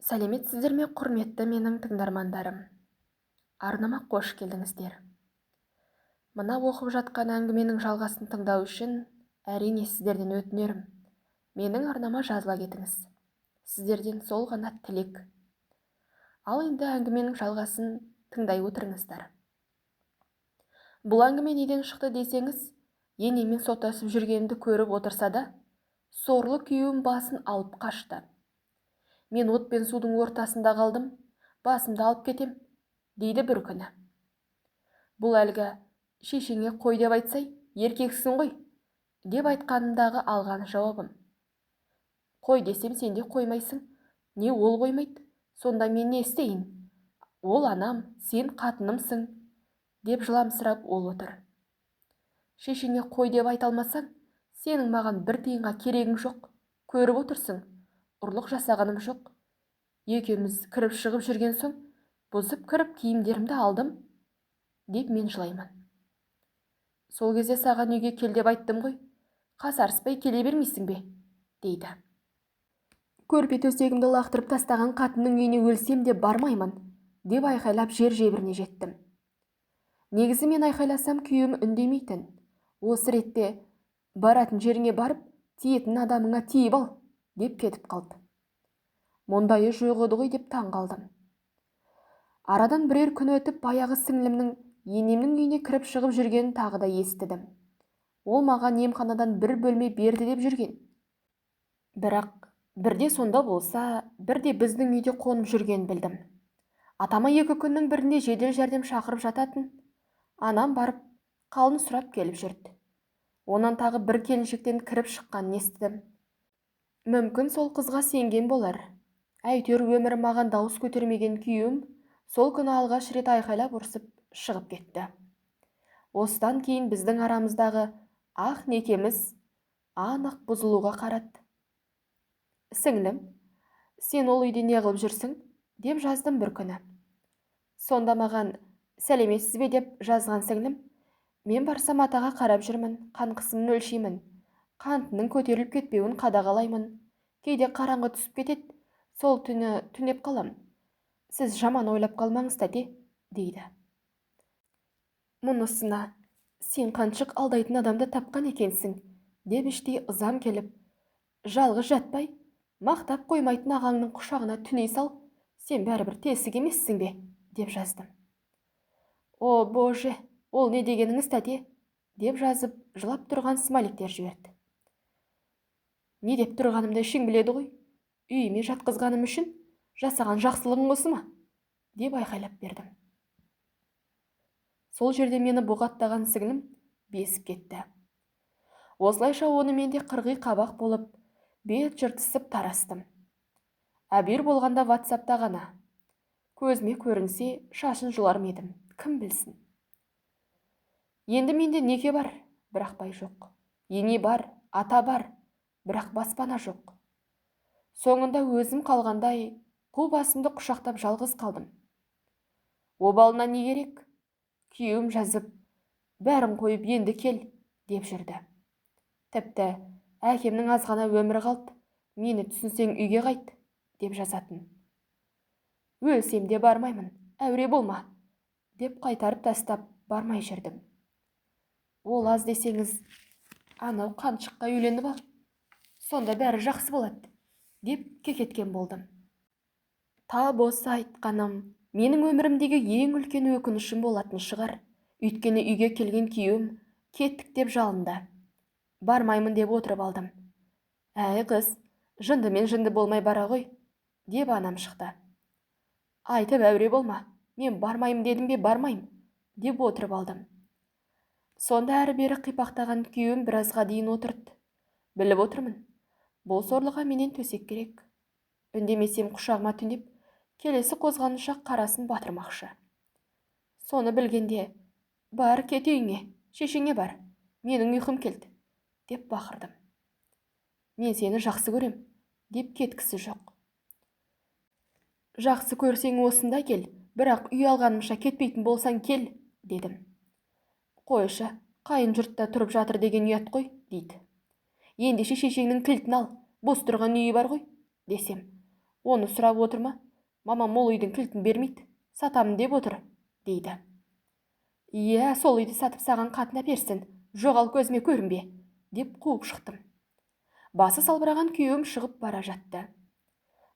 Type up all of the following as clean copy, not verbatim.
Сәлеметсіздер ме, құрметті менің тыңдармандарым. Арнама қош келдіңіздер. Мына оқып жатқан әңгіменің жалғасын тыңдау үшін әрине сіздерден өтінерім. Менің арнама жазыла кетіңіз. Сіздерден сол ғана тілек. Ал енді әңгіменің жалғасын тыңдай отырыңыздар. Бұл әңгіме неден шықты десеңіз, енемен соттасып жүргенімді көріп отырса да, сорлы күйеуім басын алып қашты. Мен от пен судың ортасында қалдым, басымды алып кетем, дейді бір күні. Бұл әлгі шешеңе қой деп айтсай, еркексің ғой, деп айтқанымдағы алған жауабым. Қой десем сен де қоймайсың, не ол қоймайды, сонда мен не істейін? Ол анам, сен қатынымсың, деп жыламсырап ол отыр. Шешеңе қой деп айта алмасаң, сенің маған бір тиынға керегің жоқ, көріп отырсың. Ұрлық жасағаным жоқ. Екеуміз кіріп шығып жүрген соң, бұзып кіріп киімдерімді алдым, деп мен жылаймын. Сол кезде саған үйге кел деп айттым ғой, қасарыспай келе бермейсің бе, дейді. Көрпе төсегімді лақтырып тастаған қатынның үйіне өлсем де бармаймын, деп айқайлап жер жебіріне жеттім. Негізі мен айқайласам күйеуім үндемейтін. Осы ретте баратын жеріңе барып, тиетін адамыңа тиіп ал, деп кетіп қалды. Мұндайы жоқ еді ғой деп таң қалдым. Арадан бірер күн өтіп, баяғы сіңлімнің енемнің үйіне кіріп шығып жүргенін тағы да естідім. Ол маған емханадан бір бөлме берді деп жүрген. Бірақ бірде сонда болса, бірде біздің үйде қонып жүрген білдім. Атама 2 күннің бірінде жедел жәрдем шақырып жататын. Анам барып, қалын сұрап келіп жүрді. Онан тағы бір келіншектен кіріп шыққанын естідім. Мүмкін сол қызға сенген болар. Әйтеуір өмірі маған дауыс көтермеген күйеуім сол күні алғаш рет айқайлап ұрсып шығып кетті. Осыдан кейін біздің арамыздағы ақ некеміз анық бұзылуға қарады. Сіңлім, сен ол үйде не қылып жүрсің, деп жаздым бір күні. Сонда маған сәлеметсіз бе деп жазған сіңлім, мен барсам атаға қарап жүрмін, қан қысымын өлшеймін, қантының көтеріліп кетпеуін қадағалаймын, кейде қараңғы түсіп кетеді, сол түні түнеп қалам. Сіз жаман ойлап қалмаңыз тәте, дейді. Мұнысына, сен қаншық алдайтын адамды тапқан екенсің, деп іштей ызам келіп, жалғыз жатпай, мақтап қоймайтын ағаңның құшағына түней сал, сен бәрібір тесік емессің бе, деп жаздым. О, боже, ол не дегеніңіз тәте, деп жазып, жылап тұрған смайликтер жіберді. Не деп тұрғанымды ішің біледі ғой, үйіме жатқызғаным үшін жасаған жақсылығың осы ма, деп айқайлап бердім. Сол жерде мені бұғаттаған сіңлім безіп кетті. Осылайша онымен де қырғи қабақ болып, бет жыртысып тарастым. Әбер болғанда WhatsApp'та ғана. Көзіме көрінсе, шашын жұлар едім, кім білсін. Енді менде неке бар, бірақ бай жоқ. Ене бар, ата бар, бірақ баспана жоқ. Соңында өзім қалғандай, қу басымды құшақтап жалғыз қалдым. Обалына не керек? Күйеуім жазып, бәрін қойып енді кел, деп жүрді. Тіпті әкемнің азғана өмірі қалды, мені түсінсең үйге қайт, деп жазатын. Өлсем де бармаймын, әуре болма, деп қайтарып тастап бармай жүрдім. Ол аз десеңіз, анау қаншыққа үйленіп ал, сонда бәрі жақсы болады, деп кекеткен болдым. Тап осы айтқаным менің өмірімдегі ең үлкен өкінішім болатын шығар. Өйткені үйге келген күйеуім кеттік деп жалынды. Бармаймын деп отырып алдым. Әй қыз, жынды мен жынды болмай бара ғой, деп анам шықты. Айтып әуре болма, мен бармайым дедім бе бармайым, деп отырып алдым. Сонда әрі-бері қипақтаған күйеуім біразға дейін отырды. Біліп отырмын, бұл сорлыға менен төсек керек. Үндемесем құшағыма түнеп, келесі қозғанышақ қарасын батырмақшы. Соны білгенде, бар кет үйіңе, шешеңе бар, менің ұйқым келді, деп бақырдым. Мен сені жақсы көрем, деп кеткісі жоқ. Жақсы көрсең осында кел, бірақ үй алғанымша кетпейтін болсаң кел, дедім. Қойшы, қайын жұртта тұрып жатыр деген ұят қой, дейді. Ендеше шешеңнің кілтін ал, бос тұрған үйі бар ғой, десем. Оны сұрап отырма, мамам ол үйдің кілтін бермейді, сатамын деп отыр, дейді. Иә, сол үйді сатып саған қатына берсін, жоғал көзіме көрінбе, деп қуып шықтым. Басы салбыраған күйеуім шығып бара жатты.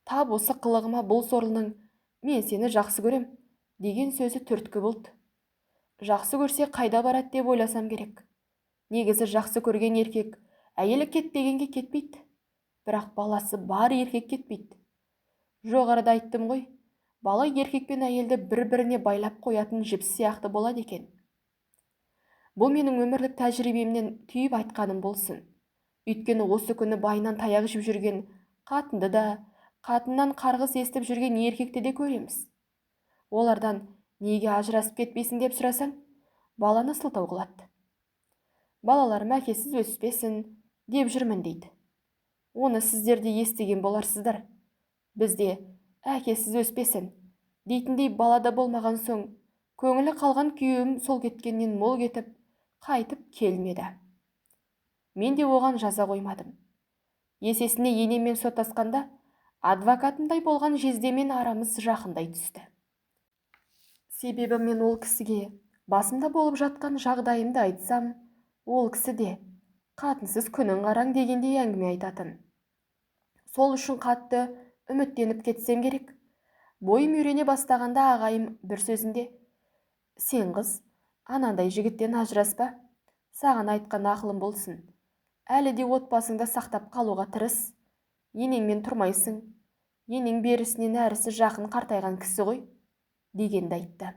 Тап осы қылығыма бұл сорлының «мен сені жақсы көрем» деген сөзі түрткі болды. Жақсы көрсе қайда барады деп ойласам керек. Негізі жақсы көрген еркек әйелі кетпегенге кетпейді, бірақ баласы бар еркек кетпейді. Жоғарыда айттым ғой, бала еркек пен әйелді бір-біріне байлап қоятын жіпс сияқты болады екен. Бұл менің өмірлік тәжірибемнен түйіп айтқаным болсын. Өйткені осы күні байынан таяқ жеп жүрген қатынды да, қатыннан қарғыс естіп жүрген еркекті де көреміз. Олардан неге ажырасып кетпейсің деп сұрасаң, баланы сылтау қылады. Балаларым әкесіз өспесін деп жүрмін дейді. Оны сіздер де естіген боларсыздар. Бізде әкесіз өспесін дейтіндей балада болмаған соң, көңілі қалған күйеуім сол кеткеннен мол кетіп, қайтып келмеді. Мен де оған жаза қоймадым. Есесіне енеммен соттасқанда, адвокатымдай болған жездемен арамыз жақындай түсті. Себебі мен ол кісіге басымда болып жатқан жағдайымды айтсам, ол кісі де қатынсыз күнің қараң дегендей әңгіме айтатын. Сол үшін қатты үміттеніп кетсем керек. Бойым үйрене бастағанда ағайым бір сөзінде: «Сен қыз, анандай жігіттен ажыраспа, саған айтқан ақылым болсын. Әлі де отбасыңда сақтап қалуға тырыс. Енеңмен тұрмайсың, енең берісінен әрісі жақын қартайған кісі ғой», дегенді айтты.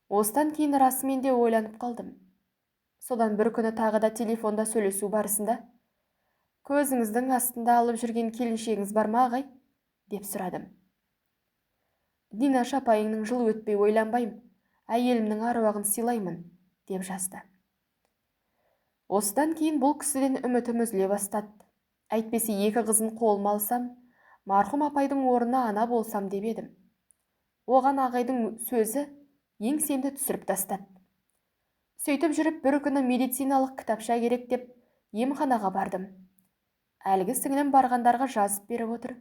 Осыдан кейін расымен де ойланып қалдым. Содан бір күні тағы да телефонда сөйлесу барысында: «Көзіңіздің астында алып жүрген келіншегіңіз бар ма ағай?» деп сұрадым. «Дина апайыңның жыл өтпей ойланбаймын, әйелімнің аруағын сыйлаймын», деп жазды. Осыдан кейін бұл кісіден үмітім үзіле бастады. Әйтпесе екі қызын қолыма алсам, марқұм апайдың орнына ана болсам деп едім. Оған ағайдың сөзі еңсемді түсіріп тастады. Сөйтіп жүріп бір күні медициналық кітапша керек деп емханаға бардым. Әлгі сіңілім барғандарға жазып беріп отыр.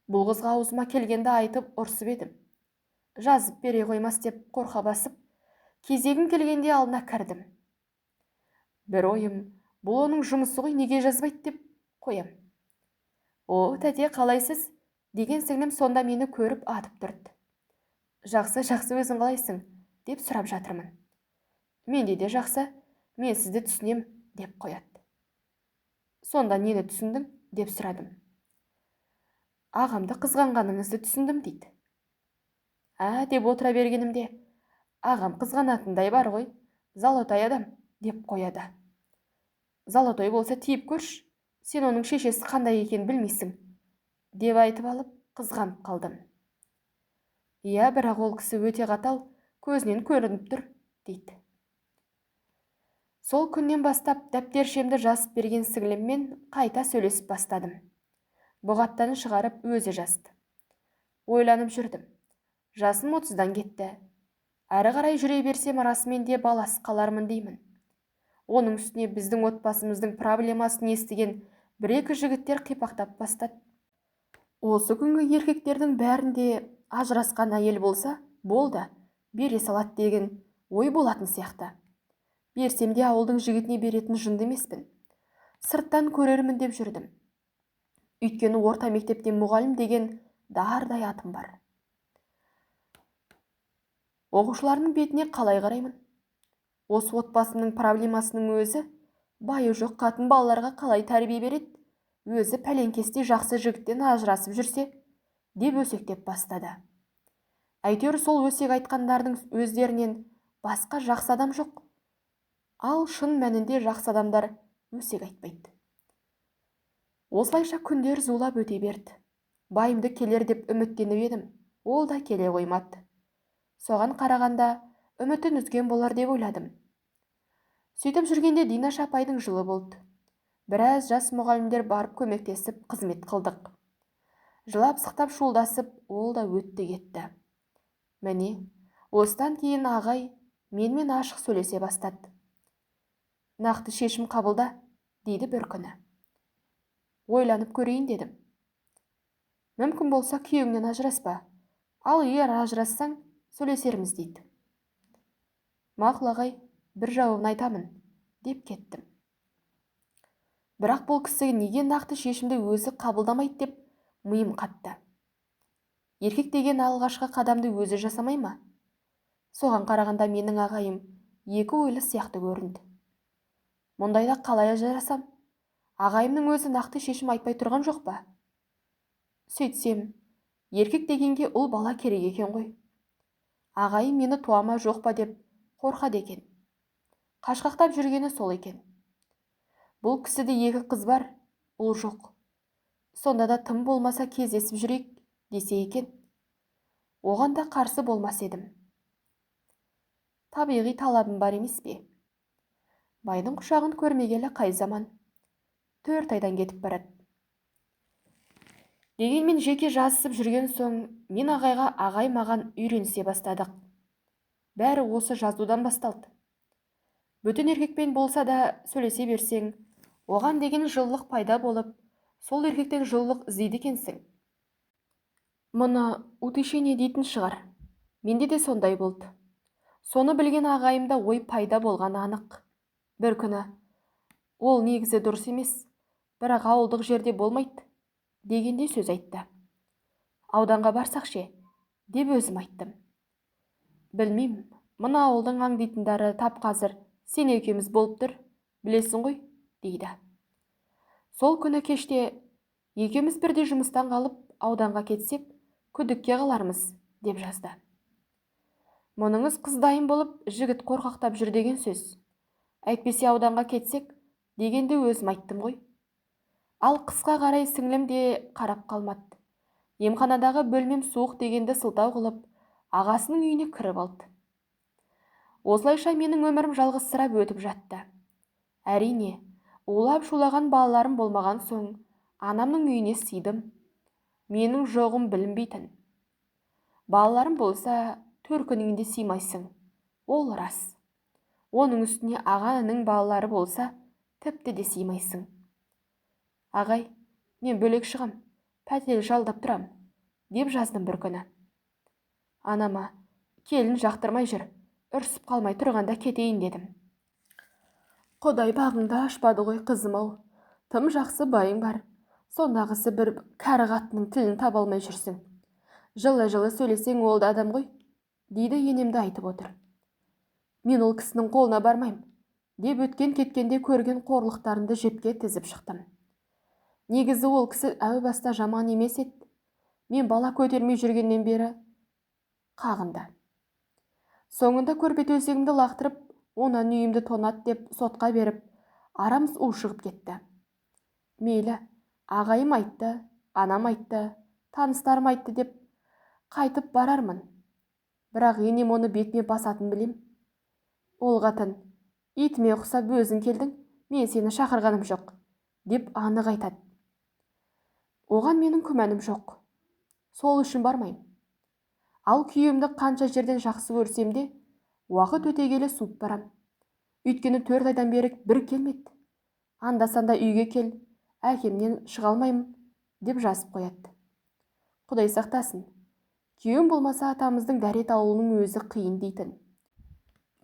Бұл қызға аузыма келгенді айтып ұрсып едім. Жазып бере қоймас деп қорқа басып, кезегім келгенде алдына кірдім. Бір ойым, бұл оның жұмысы ғой, неге жазбайды деп қоям. «О, тәте, қалайсыз?» деген сіңілім сонда мені көріп атып тұрды. «Жақсы, өзің қалайсың?» деп сұрап жатырмын. «Менде де жақсы, мен сізді түсінем», деп қояды. «Сонда нені түсіндің?» деп сұрадым. «Ағамды қызғанғаныңызды түсіндім», дейді. Деп отыра бергенімде: «Ағам қызғанатындай бар ғой, Золотой адам», деп қояды. «Золотой болса тиіп көрші, сен оның шешесі қандай екен білмейсің», деп айтып алып қызғанып қалдым. «Иә, бірақ ол кісі өте қатал, көзінен көрініп тұр», дейді. Сол күннен бастап дәптершемді жазып берген сіңіліммен қайта сөйлесіп бастадым. Бұғаттан шығарып өзі жазды. Ойланып жүрдім. Жасым 30-дан кетті. Әрі қарай жүре берсем расымен де баласы қалармын деймін. Оның үстіне біздің отбасымыздың проблемасын естіген бір-екі жігіттер қипақтап бастады. Осы күнгі еркектердің бәрінде ажырасқан әйел болса, болды, бере салат деген ой болатын сияқты. Берсем де ауылдың жігітіне беретін жынды емеспін. Сырттан көрермін деп жүрдім. Өйткені орта мектепте мұғалім деген дардай атым бар. Оқушылардың бетіне қалай қараймын? Осы отбасының проблемасының өзі байы жоқ қатын балаларға қалай тәрбие береді? Өзі пәленкесте жақсы жігіттен ажырасып жүрсе, деп өсектеп бастады. Әйтеуір сол өсек айтқандардың өздерінен басқа жақсы адам жоқ. Ал шын мәнінде жақсы адамдар өсек айтпайды. Осылайша күндер зулап өте берді. Байымды келер деп үміттеніп едім, ол да келе қоймады. Соған қарағанда үмітін үзген болар деп ойладым. Сөйтіп жүргенде Дина апайдың жылы болды. Біраз жас мұғалімдер барып көмектесіп қызмет қылдық. Жылап сықтап шулдасып, ол да өтті кетті. Міне, осыдан кейін ағай менімен ашық сөйлесе бастады. «Нақты шешім қабылда», дейді бір күні. Ойланып көрейін дедім. Мүмкін болса күйеуіңнен ажыраспа. Ал егер ажырассаң, сөйлесерміз дейді. Мақұл ағай, бір жауабын айтамын, деп кеттім. Бірақ бұл кісі неге нақты шешімді өзі қабылдамайды деп миым қатты. Еркек деген алғашқы қадамды өзі жасамай ма? Соған қарағанда менің ағайым екі ойлы сияқты көрінді. Мұндайда қалай ажырасам? Ағайымның өзі нақты шешім айтпай тұрған жоқ па? Сөйтсем, еркек дегенге ұл бала керек екен ғой. Ағайым мені туама жоқ па деп қорқады екен. Қашқақтап жүргені сол екен. Бұл кісіде екі қыз бар, ұл жоқ. Сонда да тым болмаса кездесіп жүрейік десе екен. Оған да қарсы болмас едім. Табиғи талабым бар емес пе? Байдың құшағын көрмегелі қай заман. 4 айдан кетіп барады. Дегенмен жеке жазысып жүрген соң, мен ағайға ағай маған үйренісе бастадық. Бәрі осы жазудан басталды. Бүтін еркекпен болса да сөйлесе берсең, оған деген жылылық пайда болып, сол еркектен жылылық іздейді екенсің. Мұны утешение дейтін шығар. Менде де сондай болды. Соны білген ағайымда ой пайда болған анық. Бір күні, ол негізі дұрыс емес, бірақ ауылдық жерде болмайды, дегенде сөз айтты. Ауданға барсақ ше, деп өзім айттым. Білмеймін, мына ауылдың аңдитындары тап қазір сен екеуміз болып тұр, білесің ғой, дейді. Сол күні кеште екеуміз бірде жұмыстан қалып ауданға кетсек, күдікке қалармыз, деп жазды. Мұныңыз қыз дайын болып, жігіт қорқақтап жүр деген сөз. Әйтпесе ауданға кетсек, дегенде өзім айттым ғой. Ал қысқа қарай сіңлім де қарап қалмады. Емханадағы бөлмем суық дегенді сылтау қылып, ағасының үйіне кіріп алды. Осылайша менің өмірім жалғызсырап өтіп жатты. Әрине, улап шулаған балаларым болмаған соң, анамның үйіне сыйдым. Менің жоғым білінбейтін. Балаларым болса, төркініңде сыймайсың. Ол рас. Оның үстіне ағаның балалары болса, тіпті де сыймайсың. Ағай, мен бөлек шығам, пәтер жалдап тұрам, деп жаздым бір күні. Анама, келін жақтырмай жүр, ұрсып қалмай тұрғанда кетейін дедім. Құдай бағыңды ашпады ғой қызым-ау, тым жақсы байың бар, сондағысы бір кәрі қаттың тілін таба алмай жүрсің. Жылы-жылы сөйлесең ол да адам ғой, дейді енемді айтып отыр. Мен ол кісінің қолына бармайым, деп өткен кеткенде көрген қорлықтарымды жепке тізіп шықтым. Негізі ол кісі әу баста жаман емес еді. Мен бала көтермей жүргеннен бері қағынды. Соңында көрпе төсегімді лақтырып, онан үйімді тонат деп сотқа беріп, арамыз ушығып кетті. Мейлі, ағайым айтты, анам айтты, таныстарым айтты деп қайтып барармын. Бірақ енем оны бетіме басатын білем. Ол қатын, итіме ұқсап өзің келдің, мен сені шақырғаным жоқ, деп анық айтады. Оған менің күмәнім жоқ. Сол үшін бармайым. Ал күйеуімді қанша жерден жақсы көрсем де, уақыт өте келе суып барам. Өйткені 4 айдан бері бір келмеді. Анда-санда үйге кел, әкемнен шыға алмаймын, деп жазып қояды. Құдай сақтасын. Күйеуім болмаса атамыздың дәрет алуының өзі қиын дейтін.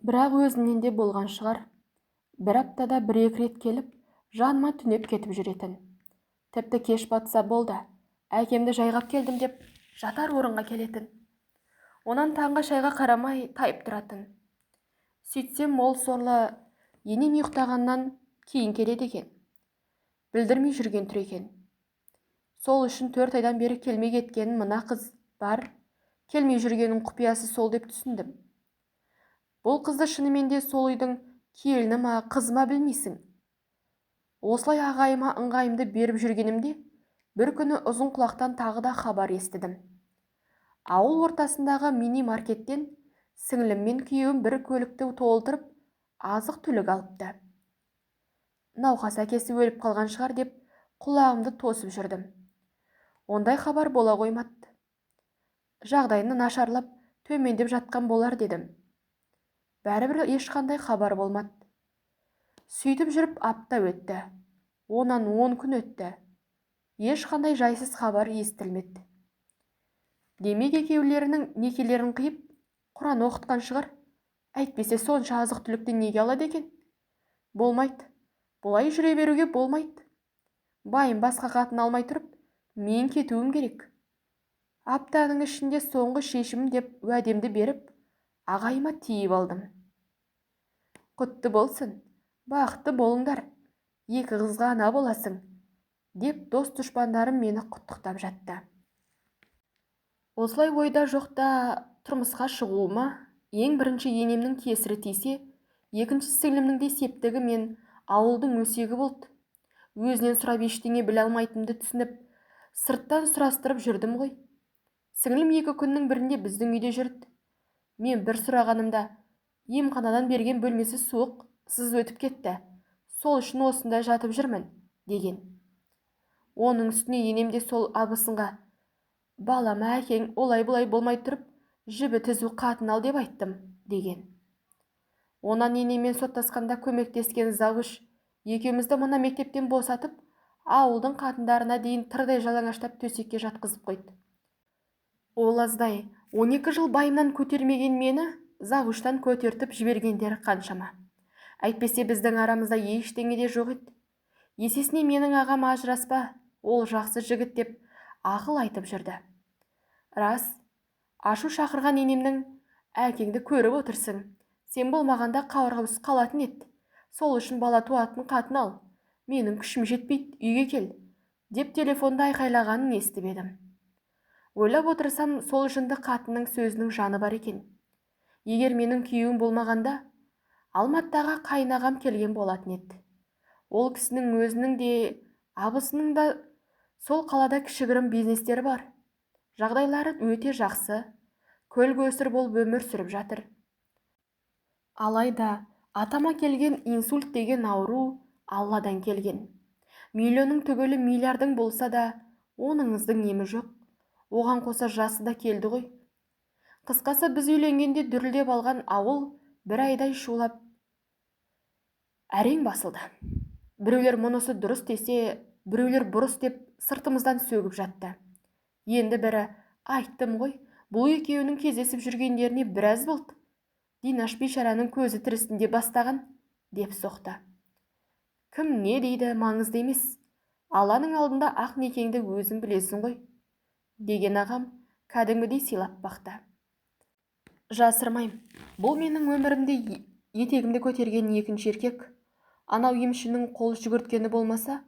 Бірақ өзінен де болған шығар. Бір аптада 1-2 рет келіп, жаныма түнеп кетіп жүретін. Тіпті кеш батса болды, әкемді жайғап келдім деп жатар орынға келетін. Онан таңға шайға қарамай тайып тұратын. Сөйтсем мол сорлы енем ұйықтағаннан кейін келеді екен. Білдірмей жүрген түр екен. Сол үшін 4 айдан бері келмей кеткенін мына қыз бар, келмей жүргенің құпиясы сол деп түсіндім. Бұл қызды шынымен де сол үйдің келіні ма, қыз ма білмейсің. Осылай ағайыма ыңғайымды беріп жүргенімде, бір күні ұзын құлақтан тағы да хабар естідім. Ауыл ортасындағы мини-маркеттен сіңлім мен күйеуім бір көлікті толтырып, азық түлік алыпты. Науқас әкесі өліп қалған шығар деп құлағымды тосып жүрдім. Ондай хабар бола қоймады. Жағдайны нашарлап, төмендеп жатқан болар дедім. Бәрібір ешқандай хабар болмады. Сөйтіп жүріп апта өтті. Онан 10 күн өтті. ешқандай жайсыз хабар естілмеді. Демек екеулерінің некелерін қиып, Құран оқытқан шығар. Әйтпесе сонша азық-түлікті неге алады екен? Болмайды. Бұлай жүре беруге болмайды. Байым басқа қатын алмай тұрып, мен кетуім керек. Аптаның ішінде соңғы шешім деп уәдемді беріп, ағайыма тиіп алдым. Құтты болсын, бақытты болыңдар, екі қызға ана боласың, деп дос-дұшпандарым мені құттықтап жатты. Осылай ойда жоқта тұрмысқа шығуыма ең бірінші енемнің кесірі тисе, екінші сіңлімнің де септігі мен ауылдың өсегі болды. Өзінен сұрап ештеңе біле алмайтынымды түсініп, сырттан сұрастырып жүрдім ғой. Сіңлім 2 күннің бірінде біздің үйде жүрді. Мен бір сұрағанымда, емханадан берген бөлмесі суық, сыз өтіп кетті. Сол үшін осында жатып жүрмін, деген. Оның үстіне енем де сол абысынға, балама әкең олай-бұлай болмай тұрып, жібі түзу қатын ал деп айттым, деген. Онан енемен соттасқанда көмектескен завуч екеумізді мына мектептен босатып, ауылдың қатындарына дейін тырдай жалаңаштап төсекке жатқызып қойды. Ол аздай 12 жыл байымнан көтермеген мені завуштан көтертіп жібергендері қаншама. Әйтпесе біздің арамызда ештеңе де жоқ еді. Есесіне менің ағам ажыраспа, ол жақсы жігіт деп ақыл айтып жүрді. Рас, ашу шақырған енемнің, әкеңді көріп отырсың, сен болмағанда қауырғабыз қалатын еді. Сол үшін бала туатын қатын ал, менің күшім жетпейді, үйге кел, деп телефонда айқайлағанын естіп едім. Ойлап отырсам, сол жынды қатынның сөзінің жаны бар екен. Егер менің күйеуім болмағанда, Алматыға қайнағам келген болатын еді. Ол кісінің өзінің де, абысының да сол қалада кішігірім бизнестері бар. Жағдайлары өте жақсы, көл-көсір болып өмір сүріп жатыр. Алайда атама келген инсульт деген ауру Алладан келген. Миллионның түгілі миллиардың болса да, оныңыздың емі жоқ. Оған қоса жасы да келді ғой. Қысқасы біз үйленгенде дүрілдеп алған ауыл бір айдай шулап әрең басылды. Біреулер мұнысы дұрыс десе, біреулер бұрыс деп сыртымыздан сөгіп жатты. Енді бірі, айттым ғой, бұл екеуінің кездесіп жүргендеріне біраз болды. Динаш бейшараның көзі тірісінде бастаған, деп соқты. Кім не дейді, маңызды емес. Алланың алдында ақ некеңді өзің білесің ғой, деген ағам кәдімгідей сыйлап бақты. Жасырмайым, бұл менің өмірімде етегімді көтерген екінші еркек. Анау емшінің қол жүгірткені болмаса,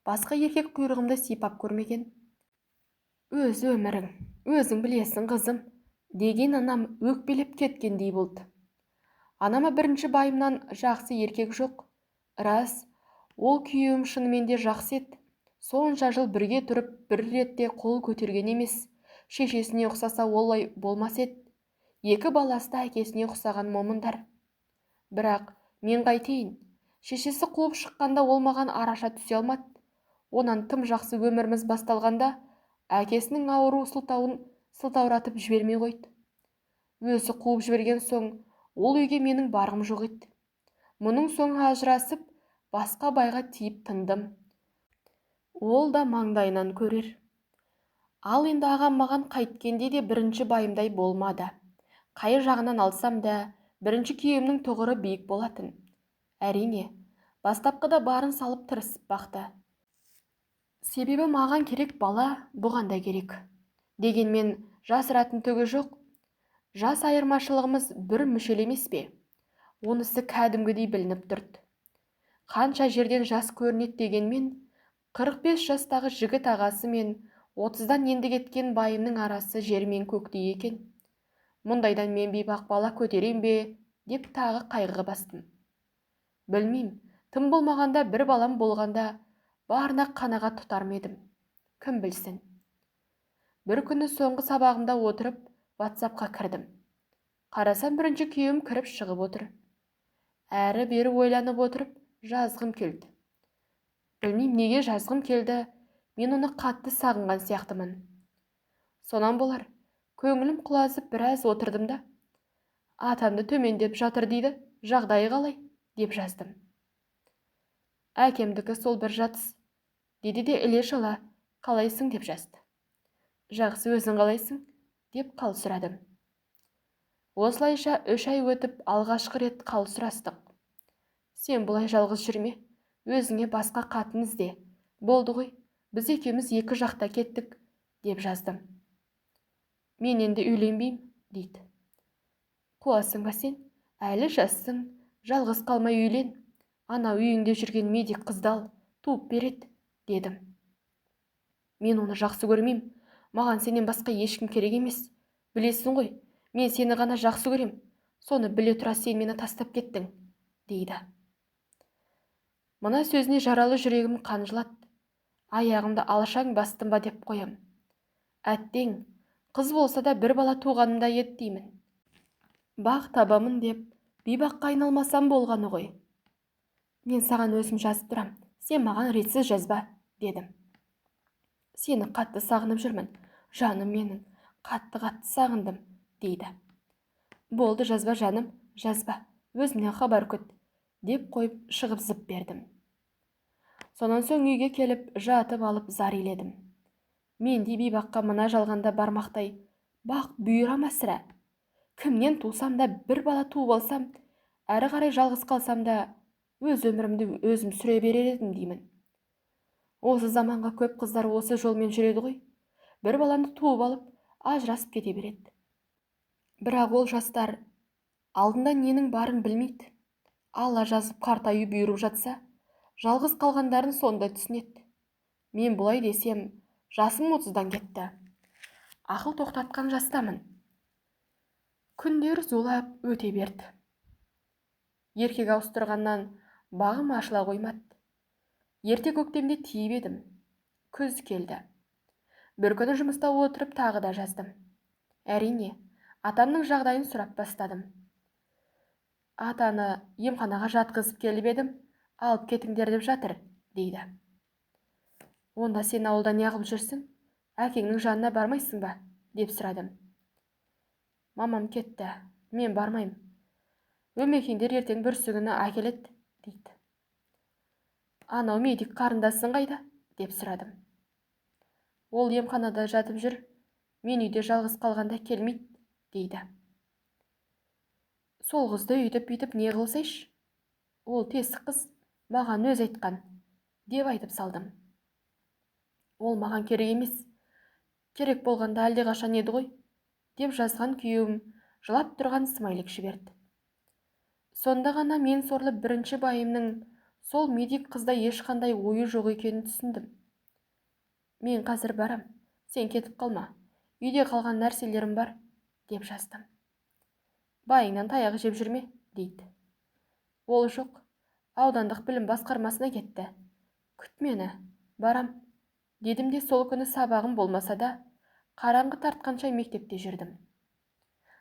басқа еркек құйрығымды сипап көрмеген. Өз өмірің, өзің білесің қызым, деген анам өкпелеп кеткендей болды. Анама бірінші байымнан жақсы еркек жоқ. Рас, ол күйеуім шынымен де жақсы еді. Сонша жыл бірге тұрып, бір ретте қол көтерген емес. Шешесіне ұқсаса олай болмас еді. 2 баласы да әкесіне ұқсаған момындар. Бірақ мен қайтейін, шешесі қуып шыққанда ол маған араша түсе алмады. Онан тым жақсы өміріміз басталғанда, әкесінің ауру сылтауын сылтауратып жібермей қойды. Өзі қуып жіберген соң, ол үйге менің барғым жоқ еді. Мұның соңы ажырасып, басқа байға тиіп тындым. Ол да маңдайынан көрер. Ал енді ағам маған қайткенде де бірінші байымдай болмады. Қай жағынан алсам да, бірінші күйеуімнің тұғыры биік болатын. Әрине, бастапқыда барын салып тырысып бақты. Себебі маған керек бала, бұған да керек. Дегенмен жасыратын түгі жоқ. Жас айырмашылығымыз бір мүшел емес пе? Онысы кәдімгідей білініп тұрды. Қанша жерден жас көрінеді дегенмен, 45 жастағы жігіт ағасы мен 30-дан енді кеткен байымның арасы жер мен көктей екен. Мұндайдан мен бейбақ бала көтерем бе, деп тағы қайғыға бастым. Білмейм, тым болмағанда бір балам болғанда, барына қанағат тұтар ма едім. Кім білсін. Бір күні соңғы сабағымда отырып, WhatsApp-қа кірдім. Қарасам бірінші күйеуім кіріп шығып отыр. Әрі бері ойланып отырып, жазғым келді. Білмейм, неге жазғым келді, мен оны қатты сағынған сияқтымын. Сонан болар, көңілім құлазып біраз отырдым да, атамды төмендеп жатыр дейді, жағдайы қалай, деп жаздым. Әкемдікі сол бір жатыс, деді де іле-шала қалайсың деп жазды. Жақсы, өзің қалайсың деп қал сұрадым. Осылайша 3 ай өтіп алғашқы рет қал сұрастық. Сен бұлай жалғыз жүрме, өзіңе басқа қатын ізде. Болды ғой, біз екеуміз 2 жақта кеттік деп жаздым. Мен енді үйленбеймін дейді. Қуасың ба сен? Әлі жассың, жалғыз қалмай үйлен. Анау үйіңде жүрген медик қызды ал, туып береді, дедім. Мен оны жақсы көрмеймін. Маған сенен басқа ешкім керек емес. Білесің ғой, мен сені ғана жақсы көрем. Соны біле тұра сен мені тастап кеттің, дейді. Мына сөзіне жаралы жүрегім қан жылады. Аяғымды алшаң бастым ба деп қоям. Әттең, қыз болса да бір бала туғанымда еді деймін. Бақ табамын деп бейбаққа айналмасам болғаны ғой. Мен саған өзім жазып тұрам, сен маған ретсіз жазба, дедім. Сені қатты сағынып жүрмін, жаным менің, қатты сағындым, дейді. Болды, жазба жаным, жазба, өзімнен хабар күт, деп қойып шығып зып бердім. Сонан соң үйге келіп жатып алып зар иледім. Менде бейбаққа мына жалғанда бармақтай бақ бұйыра ма сірә? Кімнен тусам да бір бала туып алсам, әрі қарай жалғыз қалсам да өз өмірімді өзім сүре берер едім деймін. Осы заманға көп қыздар осы жолмен жүреді ғой. Бір баланы туып алып, ажырасып кете береді. Бірақ ол жастар алдында ненің барын білмейді. Алла жазып қартаю бұйырып жатса, жалғыз қалғандарын сонда түсінеді. Мен бұлай десем, жасым 30-дан кетті. Ақыл тоқтатқан жастамын. Күндер зулап өте берді. Еркек ауыстырғаннан бағым ашыла қоймады. Ерте көктемде тиіп едім. Күз келді. Бір күні жұмыста отырып тағы да жаздым. Әрине, атамның жағдайын сұрап бастадым. Атаны емханаға жатқызып келіп едім, алып кетіңдер деп жатыр, дейді. Онда сен ауылда неғып жүрсің? Әкеңнің жанына бармайсың ба? Деп сұрадым. Мамам кетті, мен бармайым. Өмекеңдер ертең бүрсігіні әкеледі, дейді. Анау медик қарындасың қайда? Деп сұрадым. Ол емханада жатып жүр, мен үйде жалғыз қалғанда келмейді, дейді. Сол қызды үйтіп не қылсайш? Ол тесік қыз, маған өз айтқан, деп айтып салдым. Ол маған керек емес, керек болғанда әлдеқашан еді ғой, деп жазған күйеуім жылап тұрған смайлик жіберді. Сонда ғана мен сорлы бірінші байымның сол медик қызда ешқандай ойы жоқ екенін түсіндім. Мен қазір барам, сен кетіп қалма, үйде қалған нәрселерім бар, деп жаздым. Байыңнан таяқ жеп жүрме, дейді. Ол жоқ, аудандық білім басқармасына кетті. Күт мені, барам, дедім де сол күні сабағым болмаса да, қараңғы тартқанша мектепте жүрдім.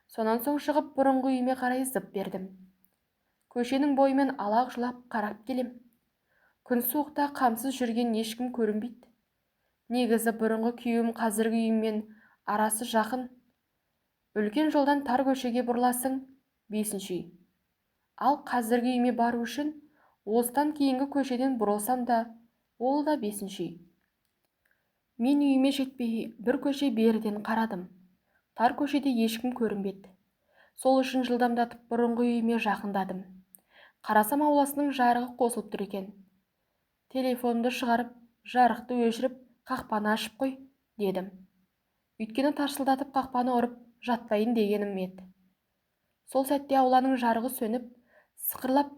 Сонан соң шығып бұрынғы үйіме қарай зып бердім. Көшенің бойымен алақ жұлап қарап келем. Күн суықта қамсыз жүрген ешкім көрінбейді. Негізі бұрынғы күйеуім қазіргі үйіммен арасы жақын. Үлкен жолдан тар көшеге бұрыласың, 5-ші үй. Ал қазіргі үйіме бару үшін осыдан кейінгі көшеден бұрылсам да, ол да 5-ші үй. Мен үйіме жетпей бір көше беріден қарадым. Тар көшеде ешкім көрінбеді. Сол үшін жылдамдатып бұрынғы үйіме жақындадым. Қарасам ауласының жарығы қосылып тұр екен. Телефонымды шығарып, жарықты өшіріп, қақпаны ашып қой, дедім. Өйткені тарсылдатып қақпаны ұрып жатпайын дегенім еді. Сол сәтте ауланың жарығы сөніп, сықырлап,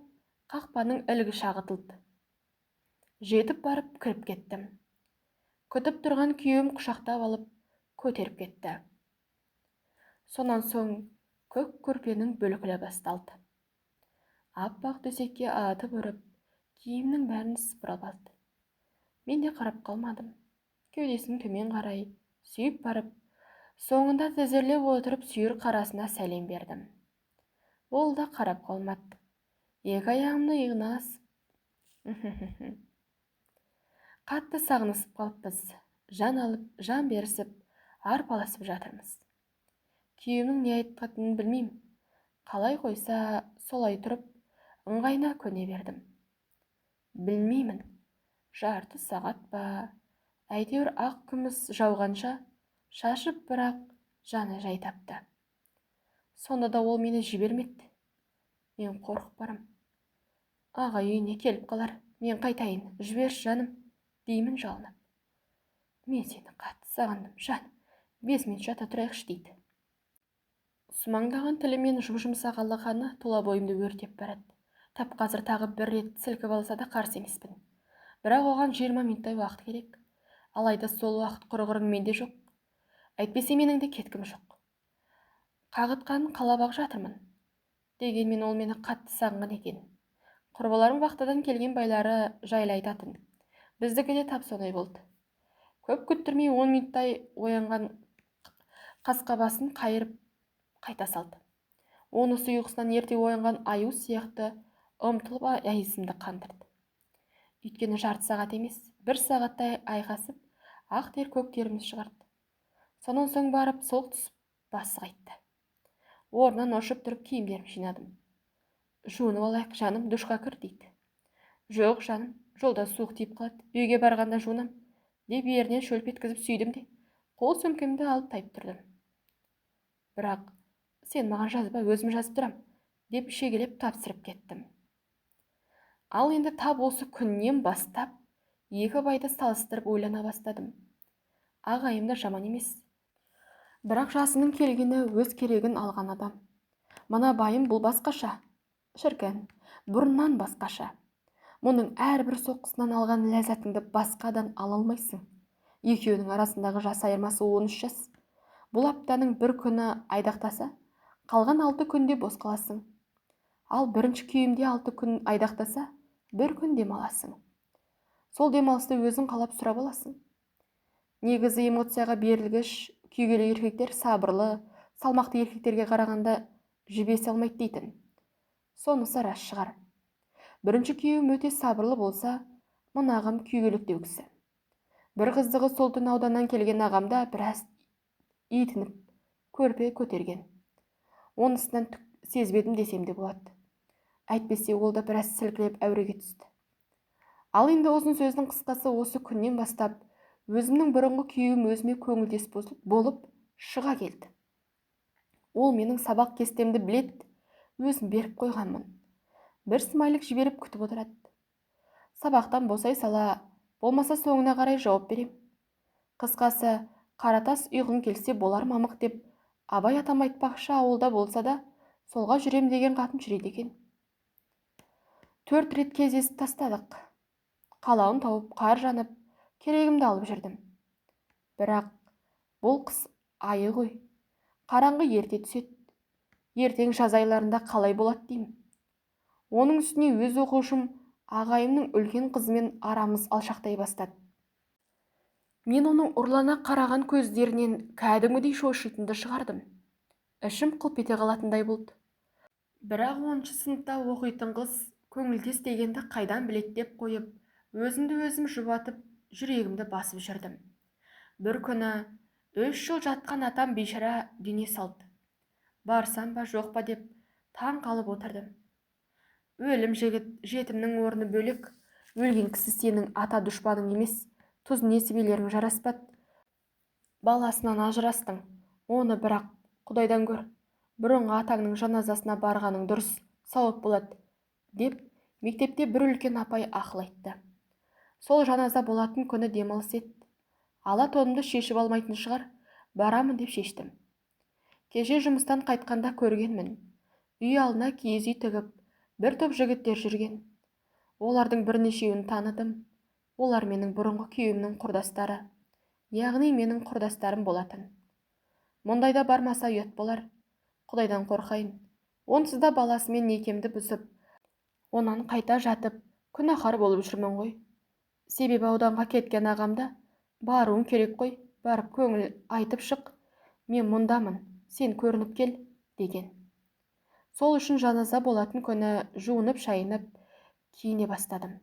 қақпаның ілгі шағытылды. Жетіп барып кіріп кеттім. Күтіп тұрған күйеуім құшақтап алып, көтеріп кетті. Сонан соң көк көрпенің бүлкілі басталды. Аппақ төсекке атып ұрып, киімнің бәрін сыпырып алды. Мен де қарап қалмадым. Кеудесін төмен қарай, сүйіп барып, соңында тізерлеп отырып сүйір қарасына сәлем бердім. Ол да қарап қалмады. Екі аяғымды иығына асып. Қатты сағынысып қалыппыз. Жан алып, жан берісіп, арпаласып жатырмыз. Күйеуімнің не айтқанын білмеймін. Қалай қойса, солай тұрып, ыңғайына көне бердім. Білмеймін, жарты сағат па, Әйтеуір ақ күміс жауғанша шашып бірақ жаны жай тапты. Сонда да ол мені жібермеді. Мен қорқып барам. Аға үйіне келіп қалар, мен қайтайын, жіберші жаным, деймін жалынып. Мен сені қатты сағындым, жан, 5 минут жата тұрайықшы дейді. Сумаңдаған тілі мен жұмсақ алақаны тұла бойымды өртеп барады. Тап қазір тағы бір рет сілкіп алса да қарсы емеспін. Бірақ оған 20 минуттай уақыт керек. Алайда сол уақыт құрғырың менде жоқ. Әйтпесе менің де кеткім жоқ. Қағытқанын қалап-ақ жатырмын. Дегенмен ол мені қатты сағынған екен. Құрбыларым вақтадан келген байлары жайлы айтатын. Біздікі де тап сондай болды. Көп күттірмей 10 минуттай оянған қасқабасын қайырып қайта салды. Онысы ұйқысынан ерте оянған аю сияқты ұмтылып айызымды қандырды. Өйткені жарты сағат емес, 1 сағаттай айқасып, ақ тер көк теріміз шығарды. Сонан соң барып солқ түсіп басы қайтты. Орнынан ұшып тұрып киімдерімді жинадым. Жуынып алайық жаным, душқа кір дейді. Жоқ жаным, жолда суық тиіп қалады, үйге барғанда жуынам, деп ерінен шөлп еткізіп сүйдім де, қол сөмкемді алып тайып тұрдым. Бірақ сен маған жазба, өзім жазып тұрам, деп шегелеп тапсырып кеттім. Ал енді тап осы күннен бастап екі байды салыстырып ойлана бастадым. Ағайым да жаман емес. Бірақ жасының келгені өз керегін алған адам. Мына байым бұл басқаша. Шіркін, бұрыннан басқаша. Мұның әрбір соққысынан алған ләззатыңды басқадан ала алмайсың. Екеуінің арасындағы жас айырмасы 13 жас. Бұл аптаның бір күні айдақтаса, қалған 6 күнде бос қаласың. Ал бірінші күйімде 6 күн айдақтаса, 1 күн демаласың. Сол демалысты өзің қалап сұрап аласың. Негізі эмоцияға берілгіш, күйгелі еркектер сабырлы, салмақты еркектерге қарағанда жібесе алмайды дейтін. Сонысы рас шығар. Бірінші күйеуім өте сабырлы болса, мынағым күйгеліктеу кісі. Бір қызығы сол түн ауданнан келген ағамда біраз итініп, көрпе көтерген. Онысынан түк сезбедім десем де болады. Әйтпесе ол да біраз сілкілеп әуреге түсті. Ал енді ұзын сөздің қысқасы осы күннен бастап өзімнің бұрынғы күйеуім өзіме көңілдес болып шыға келді. Ол менің сабақ кестемді білет, өзім беріп қойғанмын. Бір смайлік жіберіп күтіп отырады. Сабақтан босай сала, болмаса соңына қарай жауап берем. Қысқасы, Қаратас ұйғың келсе болар мамық деп, абай атам айтпақшы ауылда болса да, солға жүрем деген қатын жүреді екен. 4 рет кездесіп тастадық. Қалауын тауып, қар жанып, керегімді алып жүрдім. Бірақ бұл қыс айы ғой. Қараңғы ерте түседі. Ертең жаз айларында қалай болады деймін. Оның үстіне өз оқушым ағайымның үлкен қызымен арамыз алшақтай бастады. Мен оның ұрлана қараған көздерінен кәдімгідей шошитынды шығардым. Ішім қылп ете қалатындай болды. Бірақ 10-шы сыныпта оқитын қыз көңілдес дегенді қайдан білет деп қойып, өзімді өзім жұбатып, жүрегімді басып жүрдім. Бір күні 3 жыл жатқан атам бейшара дүние салды. Барсам ба жоқ па деп таң қалып отырдым. Өлім жетімнің орны бөлек, өлген кісі сенің ата дұшпаның емес, тұз несібелерің жараспады. Баласынан ажырастың, оны бірақ Құдайдан көр, бұрынғы атаңның жаназасына барғаның дұрыс, сауап болады, деп мектепте бір үлкен апай ақыл айтты. Сол жаназа болатын күні демалыс еді. Ала тонымды шешіп алмайтын шығар, барамын деп шештім. Кеше жұмыстан қайтқанда көргенмін. Үй алдына киіз үй тігіп, бір топ жігіттер жүрген. Олардың бірнешеуін таныдым. Олар менің бұрынғы күйеуімнің құрдастары, яғни менің құрдастарым болатын. Мұндайда бармаса ұят болар. Құдайдан қорқайын. Онсыз да баласымен некемді бұзып, онан қайта жатып, күнәһар болып жүрмін ғой. Себебі ауданға кеткен ағамда, баруың керек қой, барып көңіл айтып шық. Мен мұндамын, сен көрініп кел, деген. Сол үшін жаназа болатын күні жуынып, шайынып, киіне бастадым.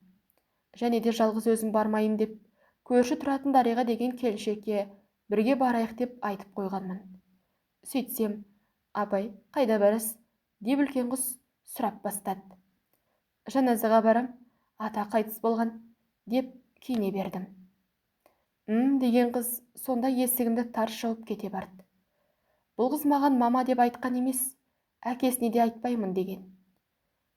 Және де жалғыз өзім бармайын деп, көрші тұратын Дариға деген келіншекке бірге барайық деп айтып қойғанмын. Сөйтсем, апай, қайда барасыз? Деп үлкен қыз сұрап бастады. Жаназаға барам, ата қайтыс болған, деп киіне бердім. деген қыз сонда есігімді тарс жауып кете барды. Бұл қыз маған мама деп айтқан емес, әкесіне де айтпаймын деген.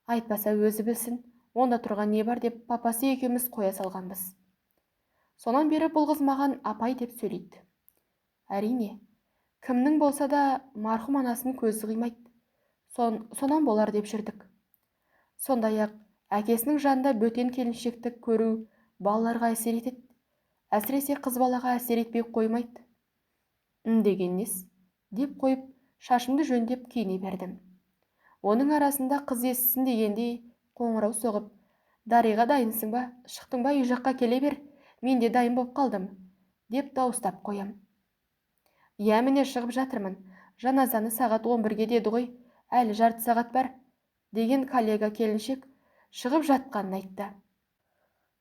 Айтпаса өзі білсін, онда тұрған не бар деп папасы екеуміз қоя салғанбыз. Сонан бері бұл қыз маған апай деп сөйлейді. Әрине, кімнің болса да марқұм анасын көзі қимайды. Сонан болар деп жүрдік. Сондай-ақ әкесінің жанында бөтен келіншекті көру балаларға әсер етеді. Әсіресе қыз балаға әсер етпей қоймайды. Деген нес? Деп қойып, шашымды жөндеп киіне бердім. Оның арасында қыз естісін дегендей қоңырау соғып, Дариға дайынсың ба, шықтың ба, үй жаққа келе бер, мен де дайын боп қалдым, деп дауыстап қоям. Иә, міне шығып жатырмын, жаназаны сағат 11-ге деді ғой, әлі жарты сағат бар, деген коллега келіншек шығып жатқанын айтты.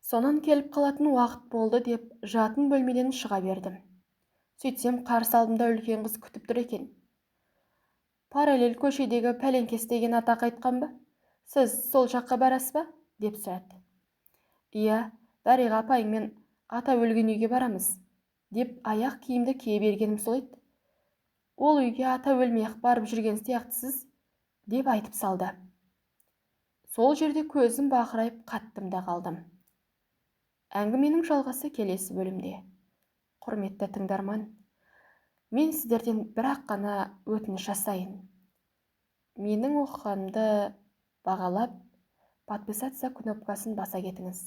Сонан келіп қалатын уақыт болды деп жатын бөлмеден шыға бердім. Сөйтсем, қарсы алдымда үлкен қыз күтіп тұр екен. Параллель көшедегі пәленкес деген атақ айтқан ба? Сіз сол жаққа барасыз ба? Деп сұрады. Иә, Дариға апайыңмен ата өлген үйге барамыз, деп аяқ киімді кие бергенім сол еді. Ол үйге ата өлмей-ақ барып жүрген сияқтысыз, деп айтып салды. Сол жерде көзім бақырайып қаттым да қалдым. Әңгіменің жалғасы келесі бөлімде. Құрметті тыңдарман, мен сіздерден бірақ қана өтініш жасайын. Менің оқығанымды бағалап, подписаться кнопкасын баса кетіңіз.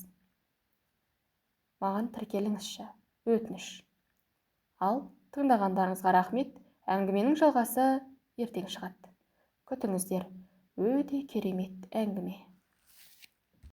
Маған тіркеліңізші, өтініш. Ал тыңдағандарыңызға рахмет. Әңгіменің жалғасы ертең шығады. Күтіңіздер. Өте керемет әңгіме.